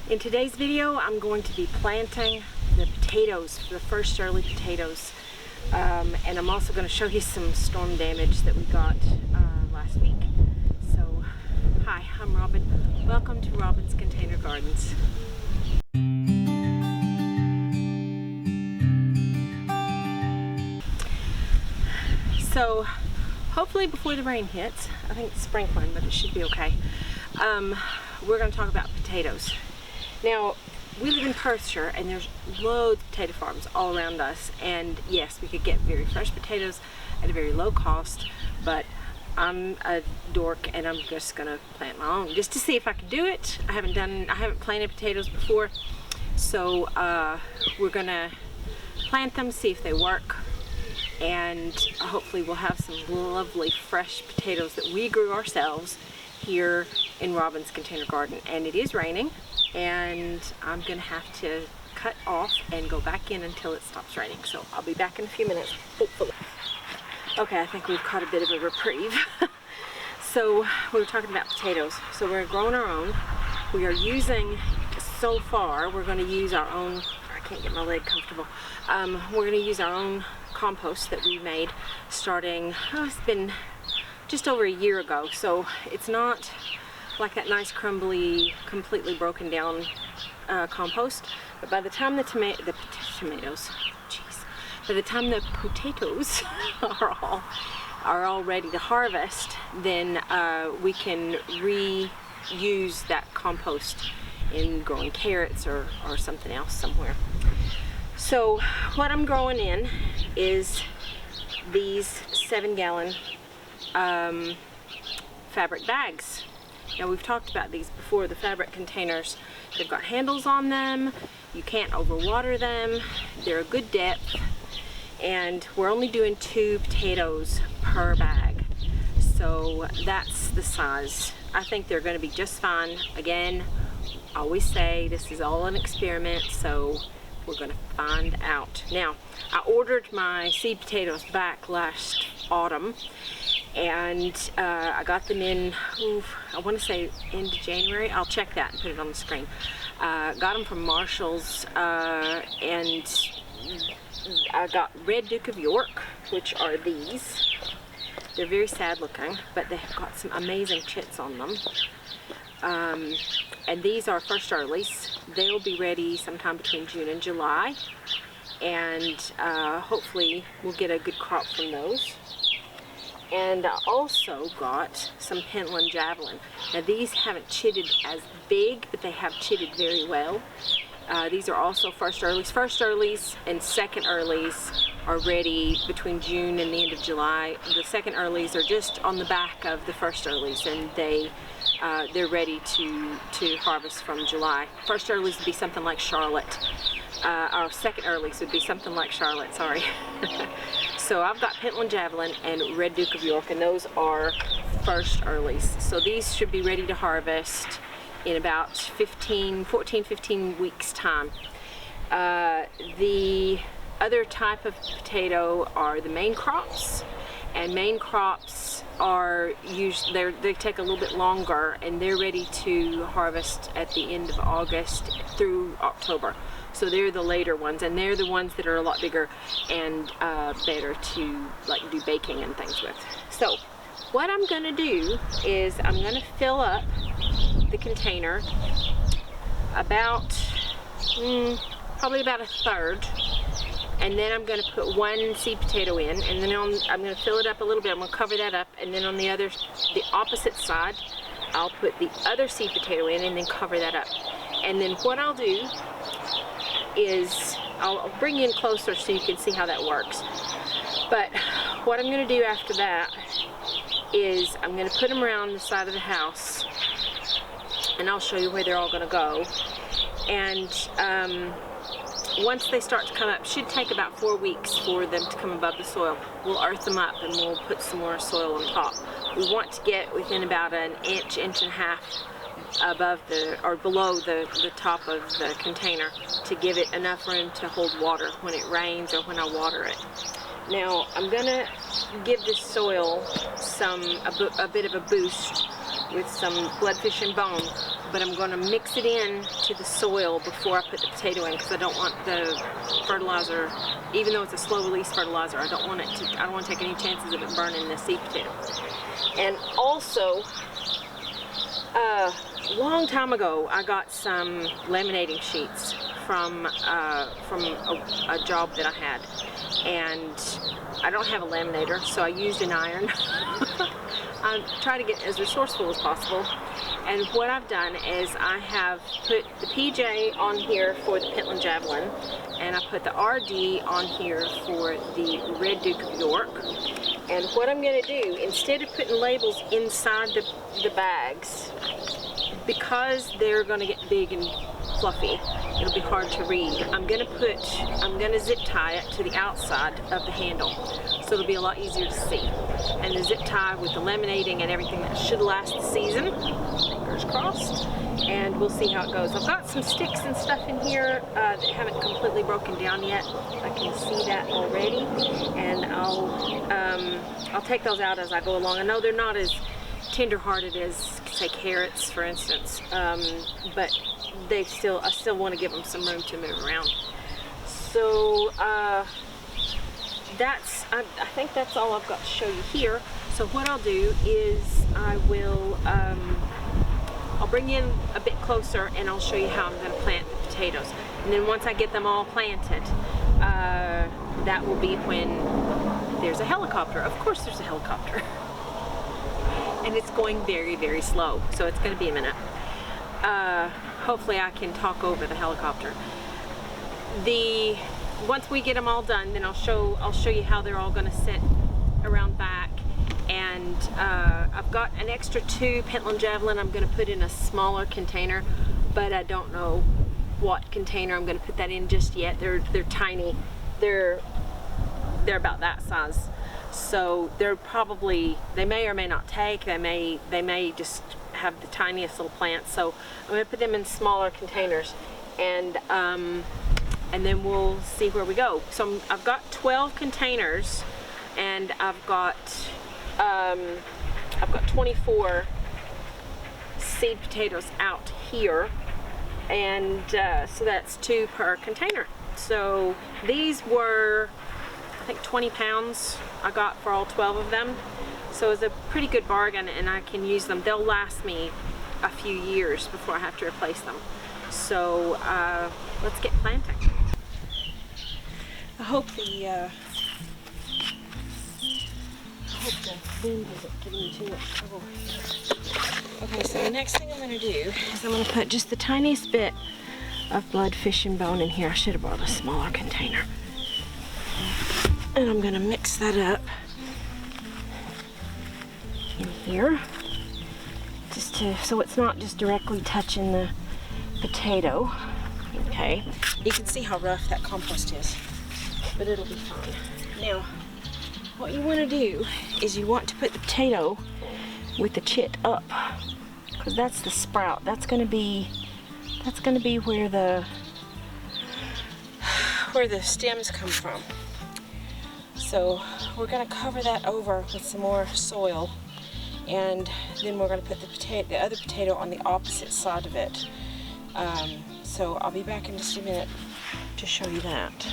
In today's video, I'm going to be planting the potatoes, the first early potatoes. And I'm also going to show you some storm damage that we got last week. So, hi, I'm Robin. Welcome to Robin's Container Gardens. So, hopefully before the rain hits, I think it's sprinkling, but it should be okay. We're going to talk about potatoes. Now, we live in Perthshire and there's loads of potato farms all around us, and yes, we could get very fresh potatoes at a very low cost, but I'm a dork and I'm just gonna plant my own just to see if I can do it. I haven't planted potatoes before, so we're gonna plant them, see if they work, and hopefully we'll have some lovely fresh potatoes that we grew ourselves here in Robin's Container Garden. And it is raining, and I'm gonna have to cut off and go back in until it stops raining. So I'll be back in a few minutes, hopefully. Okay, I think we've caught a bit of a reprieve. So we were talking about potatoes. So we're growing our own. We are using, so far, we're gonna use our own, I can't get my leg comfortable. We're gonna use our own compost that we made starting, it's been just over a year ago. So it's not like that nice crumbly, completely broken down compost. But by the time the tomatoes, jeez, by the time the potatoes are all ready to harvest, then we can reuse that compost in growing carrots or something else somewhere. So what I'm growing in is these 7-gallon fabric bags. Now, we've talked about these before, the fabric containers. They've got handles on them, you can't overwater them, they're a good depth, and we're only doing 2 potatoes per bag. So that's the size. I think they're going to be just fine. Again, I always say this is all an experiment, so we're going to find out. Now, I ordered my seed potatoes back last autumn, and I got them in, I want to say into January. I'll check that and put it on the screen. Got them from Marshall's, and I got Red Duke of York, which are these. They're very sad looking, but they've got some amazing chits on them. And these are first earlies. They'll be ready sometime between June and July, and hopefully we'll get a good crop from those. And I also got some Pentland Javelin. Now, these haven't chitted as big, but they have chitted very well. These are also first earlies. First earlies and second earlies are ready between June and the end of July. The second earlies are just on the back of the first earlies, and they're ready to harvest from July. First earlies would be something like Charlotte. Our second earlies would be something like Charlotte, sorry. So I've got Pentland Javelin and Red Duke of York, and those are first earlies. So these should be ready to harvest in about 14-15 weeks time. The other type of potato are the main crops, and main crops are usually, they take a little bit longer, and they're ready to harvest at the end of August through October. So they're the later ones, and they're the ones that are a lot bigger and better to like do baking and things with. So what I'm gonna do is I'm gonna fill up the container about probably about 1/3, and then I'm going to put 1 seed potato in, and then I'm going to fill it up a little bit. I'm going to cover that up, and then on the opposite side, I'll put the other seed potato in and then cover that up. And then what I'll do is I'll bring you in closer so you can see how that works. But what I'm going to do after that is I'm going to put them around the side of the house, and I'll show you where they're all going to go. And once they start to come up, should take about 4 weeks for them to come above the soil. We'll earth them up and we'll put some more soil on top. We want to get within about an inch and a half above or below the top of the container to give it enough room to hold water when it rains or when I water it. Now, I'm gonna give this soil a bit of a boost with some bloodfish and bone, but I'm going to mix it in to the soil before I put the potato in, because I don't want the fertilizer, even though it's a slow release fertilizer, I don't want to take any chances of it burning the seed potato. And also, a long time ago, I got some laminating sheets from a job that I had, and I don't have a laminator, so I used an iron. I try to get as resourceful as possible, and what I've done is I have put the PJ on here for the Pentland Javelin, and I put the RD on here for the Red Duke of York. And what I'm going to do, instead of putting labels inside the bags, because they're going to get big and fluffy, it'll be hard to read, I'm going to zip tie it to the outside of the handle, so it'll be a lot easier to see. And the zip tie with the laminating and everything, that should last the season, fingers crossed, and we'll see how it goes. I've got some sticks and stuff in here that haven't completely broken down yet. I can see that already, and I'll take those out as I go along. I know they're not as tender-hearted as, say, carrots, for instance, but I still want to give them some room to move around. So I think that's all I've got to show you here. So what I'll do is I'll bring you in a bit closer, and I'll show you how I'm going to plant the potatoes. And then once I get them all planted, that will be when there's a helicopter. Of course there's a helicopter. And it's going very, very slow, so it's going to be a minute. Hopefully I can talk over the helicopter. Once we get them all done, then I'll show you how they're all going to sit around back. And I've got an extra 2 Pentland Javelin I'm going to put in a smaller container, but I don't know what container I'm going to put that in just yet. They're tiny. They're about that size. So they may or may not take. They may just have the tiniest little plants. So I'm going to put them in smaller containers, and then we'll see where we go. So I've got 12 containers, and I've got 24 seed potatoes out here, and so that's 2 per container. So these were, I think, 20 pounds I got for all 12 of them. So it's a pretty good bargain, and I can use them. They'll last me a few years before I have to replace them. So let's get planting. I hope the wind isn't giving me too much trouble. Okay, so the next thing I'm going to do is I'm going to put just the tiniest bit of bloodfish and bone in here. I should have brought a smaller container. And I'm going to mix that up in here, so it's not just directly touching the potato. Okay, you can see how rough that compost is, but it'll be fine. Now, what you want to do is you want to put the potato with the chit up, because that's the sprout. That's going to be where the stems come from. So we're going to cover that over with some more soil, and then we're going to put the other potato on the opposite side of it. So I'll be back in just a minute to show you that.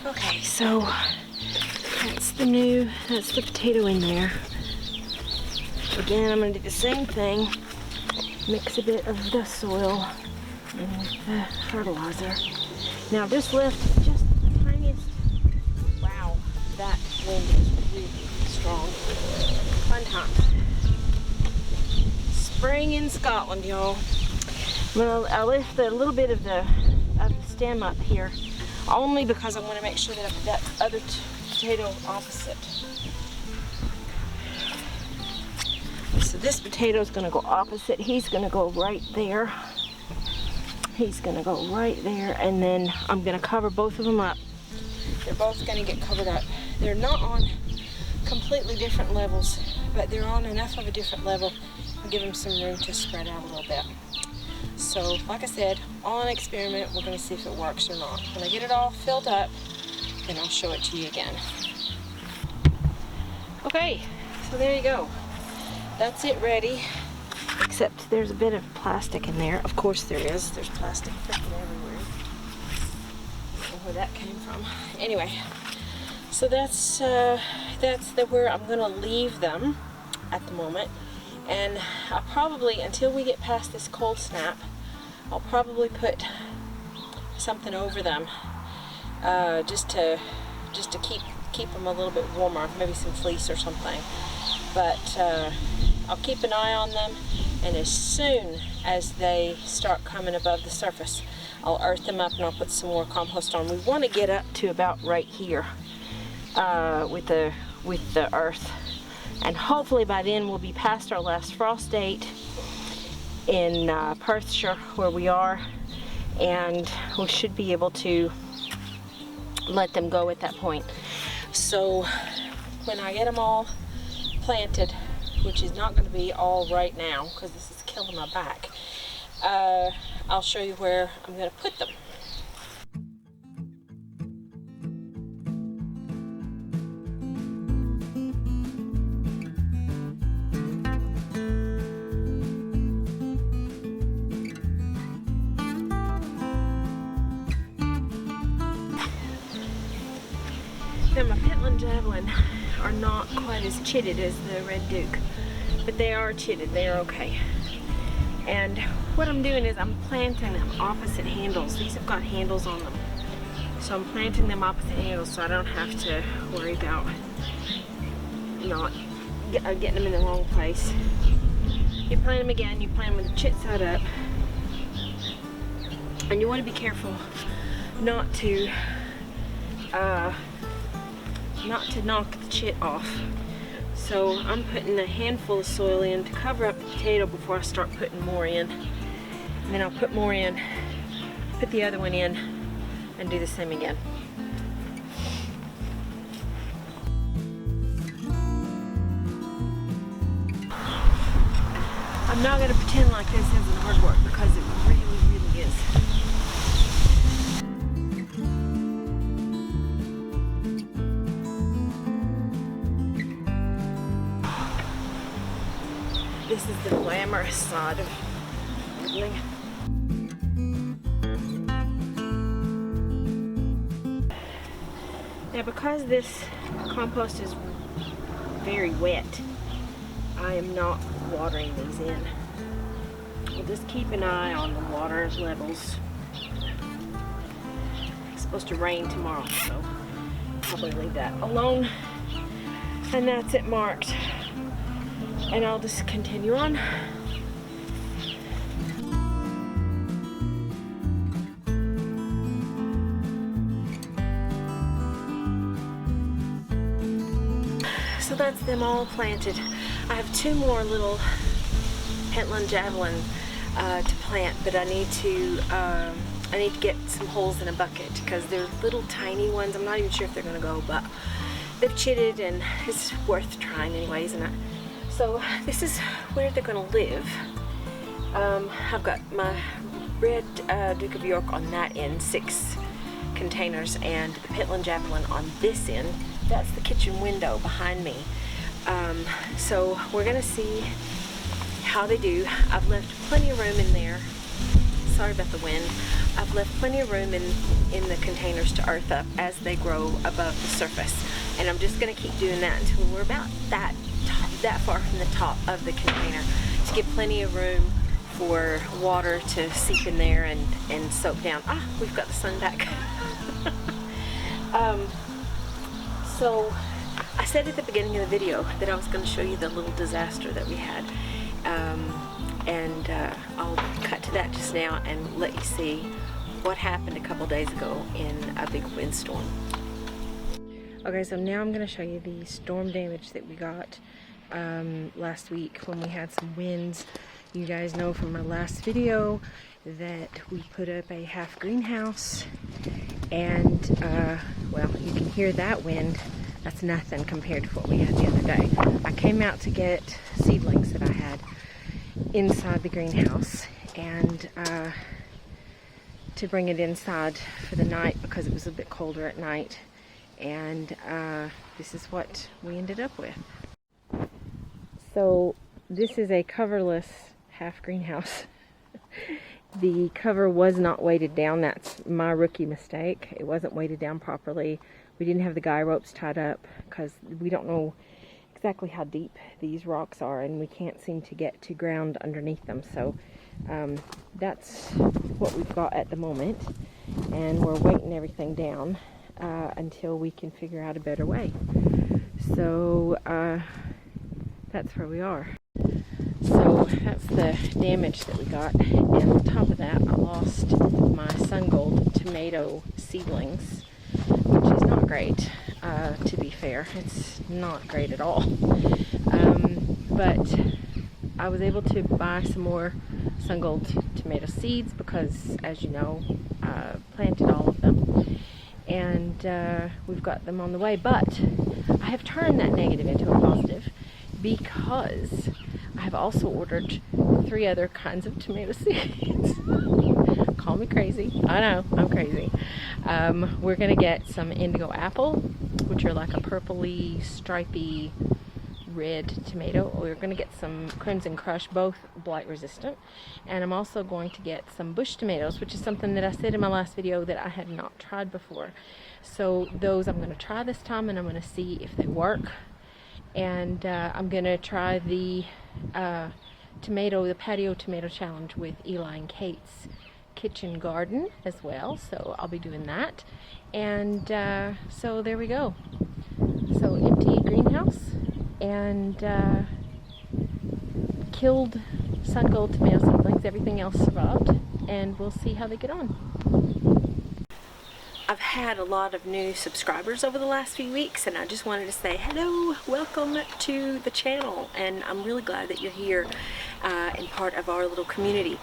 Okay, so that's the potato in there. Again, I'm going to do the same thing. Mix a bit of the soil and the fertilizer. Now just lift just the tiniest. Wow, that wind is really strong. Fun time. Spring in Scotland, y'all. I'll lift a little bit of the stem up here, only because I want to make sure that I put that other potato opposite. So this potato is going to go opposite. He's going to go right there. He's going to go right there, and then I'm going to cover both of them up. They're both going to get covered up. They're not on completely different levels, but they're on enough of a different level to give them some room to spread out a little bit. So, like I said, on an experiment, we're going to see if it works or not. When I get it all filled up, then I'll show it to you again. Okay, so there you go. That's it ready. Except there's a bit of plastic in there. Of course there is. There's plastic freaking everywhere. I don't know where that came from. Anyway, so that's where I'm gonna leave them at the moment. And I'll probably, until we get past this cold snap, I'll probably put something over them, just to keep them a little bit warmer, maybe some fleece or something. But I'll keep an eye on them, and as soon as they start coming above the surface, I'll earth them up and I'll put some more compost on. We want to get up to about right here with the earth, and hopefully by then we'll be past our last frost date in Perthshire, where we are, and we should be able to let them go at that point. So when I get them all planted, which is not going to be all right now because this is killing my back, I'll show you where I'm going to put them. Now my Pentland Javelin are not quite as chitted as the Red Duke, but they are chitted, they are okay. And what I'm doing is I'm planting them opposite handles. These have got handles on them. So I'm planting them opposite handles so I don't have to worry about not getting them in the wrong place. You plant them again, you plant them with the chit side up. And you want to be careful not to knock the chit off. So I'm putting a handful of soil in to cover up the potato before I start putting more in. And then I'll put more in, put the other one in, and do the same again. I'm not going to pretend like this isn't hard work, because it really, really is. This is the glamorous side of woodling. Now, because this compost is very wet, I am not watering these in. We'll just keep an eye on the water levels. It's supposed to rain tomorrow, so probably leave that alone. And that's it marked. And I'll just continue on. So that's them all planted. I have two more little Pentland Javelin to plant, but I need to get some holes in a bucket because they're little tiny ones. I'm not even sure if they're gonna go, but they've chitted and it's worth trying anyway, isn't it? So this is where they're gonna live. I've got my Red Duke of York on that end, 6 containers, and the Pentland Javelin on this end. That's the kitchen window behind me. So we're gonna see how they do. I've left plenty of room in there. Sorry about the wind. I've left plenty of room in the containers to earth up as they grow above the surface. And I'm just gonna keep doing that until we're about that far from the top of the container to give plenty of room for water to seep in there and soak down. Ah, we've got the sun back. So I said at the beginning of the video that I was going to show you the little disaster that we had, and I'll cut to that just now and let you see what happened a couple days ago in a big windstorm. Okay, so now I'm going to show you the storm damage that we got last week when we had some winds. You guys know from my last video that we put up a half greenhouse, and well, you can hear that wind. That's nothing compared to what we had the other day. I came out to get seedlings that I had inside the greenhouse, and to bring it inside for the night because it was a bit colder at night. and this is what we ended up with. So this is a coverless half greenhouse. The cover was not weighted down. That's my rookie mistake. It wasn't weighted down properly. We didn't have the guy ropes tied up because we don't know exactly how deep these rocks are, and we can't seem to get to ground underneath them. So that's what we've got at the moment, and we're weighting everything down until we can figure out a better way. So that's where we are. So that's the damage that we got, and on top of that I lost my Sungold tomato seedlings, which is not great, to be fair. It's not great at all. But I was able to buy some more Sungold tomato seeds because, as you know, I planted all of them, and we've got them on the way. But I have turned that negative into a positive because I have also ordered 3 other kinds of tomato seeds. Call me crazy. I know, I'm crazy. We're going to get some indigo apple, which are like a purpley, stripy, red tomato. We're going to get some Crimson Crush, both blight resistant. And I'm also going to get some bush tomatoes, which is something that I said in my last video that I had not tried before. So those I'm going to try this time, and I'm going to see if they work. And I'm going to try the patio tomato challenge with Eli and Kate's kitchen garden as well. So I'll be doing that. And so there we go. So empty greenhouse and killed Sungold tomato seedlings. Everything else survived, and we'll see how they get on. I've had a lot of new subscribers over the last few weeks, and I just wanted to say hello, welcome to the channel, and I'm really glad that you're here and part of our little community.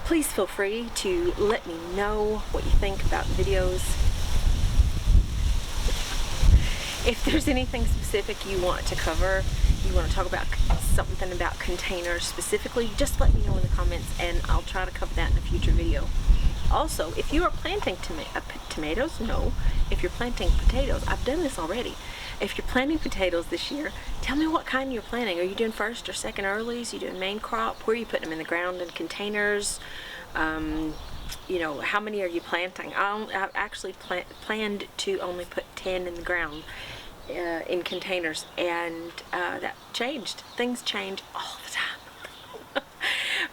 Please feel free to let me know what you think about the videos. If there's anything specific you want to cover, you want to talk about something about containers specifically, just let me know in the comments, and I'll try to cover that in a future video. Also, if you are planting tomatoes, no, if you're planting potatoes, I've done this already. If you're planting potatoes this year, tell me what kind you're planting. Are you doing first or second earlies? Are you doing main crop? Where are you putting them in the ground in containers? You know, how many are you planting? I've actually planned to only put 10 in the ground in containers, and that changed. Things change all the time.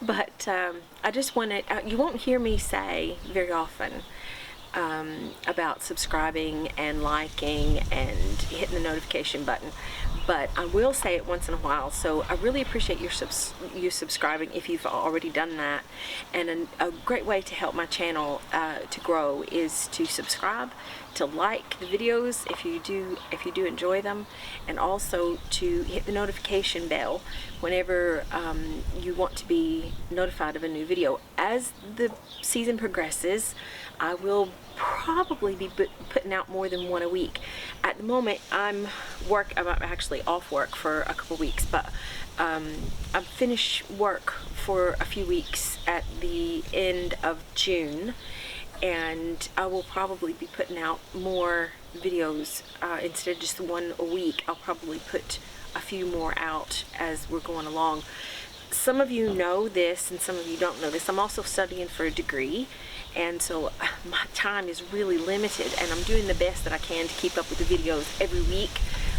But I just wanted, you won't hear me say very often about subscribing and liking and hitting the notification button, but I will say it once in a while. So I really appreciate you subscribing if you've already done that. And a great way to help my channel to grow is to subscribe, to like the videos if you do enjoy them, and also to hit the notification bell whenever you want to be notified of a new video. As the season progresses, I will probably be putting out more than one a week. At the moment, I'm actually off work for a couple weeks, but I've finished work for a few weeks at the end of June, and I will probably be putting out more videos instead of just one a week. I'll probably put a few more out as we're going along. Some of you know this and some of you don't know this. I'm also studying for a degree, and so my time is really limited, and I'm doing the best that I can to keep up with the videos every week.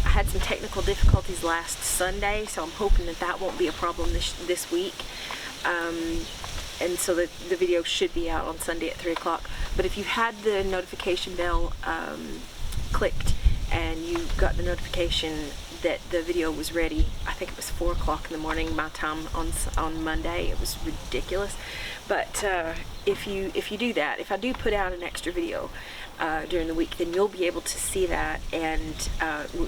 I had some technical difficulties last Sunday, so I'm hoping that that won't be a problem this week. And so the video should be out on Sunday at 3 o'clock. But if you had the notification bell clicked and you got the notification that the video was ready, I think it was 4 o'clock in the morning my time on Monday. It was ridiculous. But if you do that, if I do put out an extra video during the week, then you'll be able to see that, and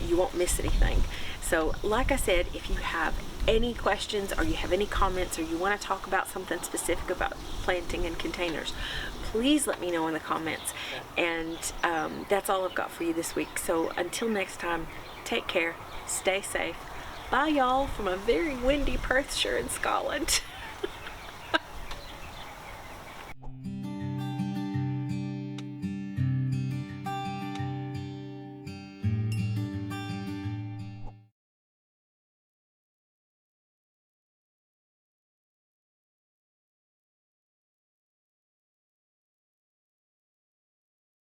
you won't miss anything. So like I said, if you have any questions or you have any comments or you want to talk about something specific about planting in containers, please let me know in the comments. And that's all I've got for you this week. So until next time, take care, stay safe. Bye y'all from a very windy Perthshire in Scotland.